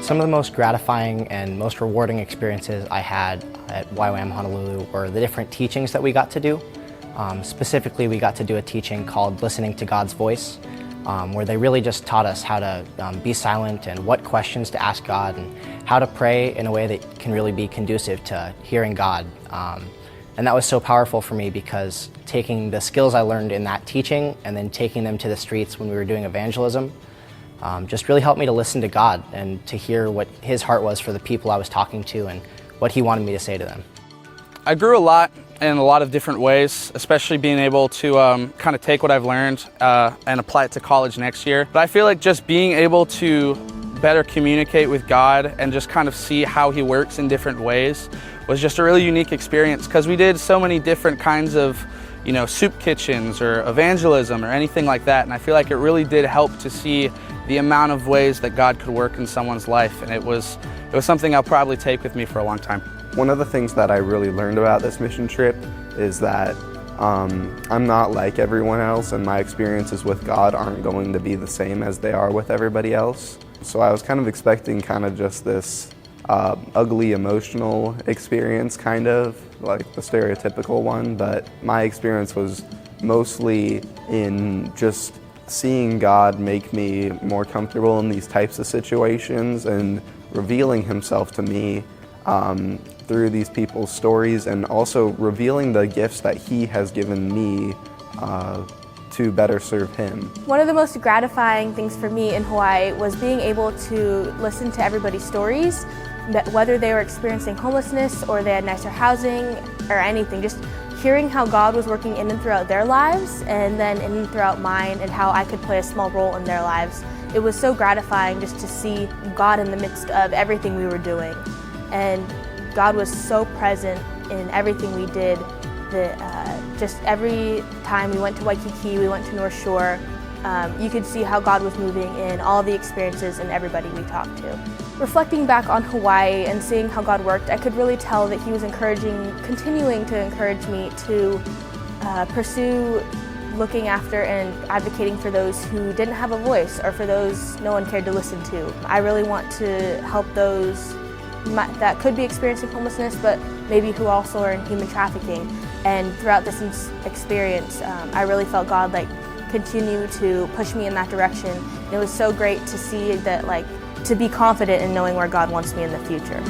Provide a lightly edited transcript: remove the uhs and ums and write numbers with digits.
Some of the most gratifying and most rewarding experiences I had at YWAM Honolulu were the different teachings that we got to do. Specifically, we got to do a teaching called Listening to God's Voice, where they really just taught us how to be silent and what questions to ask God and how to pray in a way that can really be conducive to hearing God. And that was so powerful for me because taking the skills I learned in that teaching and then taking them to the streets when we were doing evangelism just really helped me to listen to God and to hear what His heart was for the people I was talking to and what He wanted me to say to them. I grew a lot in a lot of different ways, especially being able to kind of take what I've learned and apply it to college next year. But I feel like just being able to better communicate with God and just kind of see how He works in different ways was just a really unique experience, because we did so many different kinds of, soup kitchens or evangelism or anything like that, and I feel like it really did help to see the amount of ways that God could work in someone's life, and it was something I'll probably take with me for a long time. One of the things that I really learned about this mission trip is that I'm not like everyone else, and my experiences with God aren't going to be the same as they are with everybody else. So I was kind of expecting just this ugly emotional experience, kind of like the stereotypical one, but my experience was mostly in just seeing God make me more comfortable in these types of situations and revealing Himself to me through these people's stories, and also revealing the gifts that He has given me to better serve Him. One of the most gratifying things for me in Hawaii was being able to listen to everybody's stories, whether they were experiencing homelessness or they had nicer housing or anything, just hearing how God was working in and throughout their lives and then in and throughout mine, and how I could play a small role in their lives. It was so gratifying just to see God in the midst of everything we were doing. And God was so present in everything we did. Just every time we went to Waikiki, we went to North Shore, you could see how God was moving in all the experiences and everybody we talked to. Reflecting back on Hawaii and seeing how God worked, I could really tell that He was continuing to encourage me to pursue looking after and advocating for those who didn't have a voice or for those no one cared to listen to. I really want to help those that could be experiencing homelessness, but maybe who also are in human trafficking. And throughout this experience, I really felt God continue to push me in that direction. And it was so great to see that, to be confident in knowing where God wants me in the future.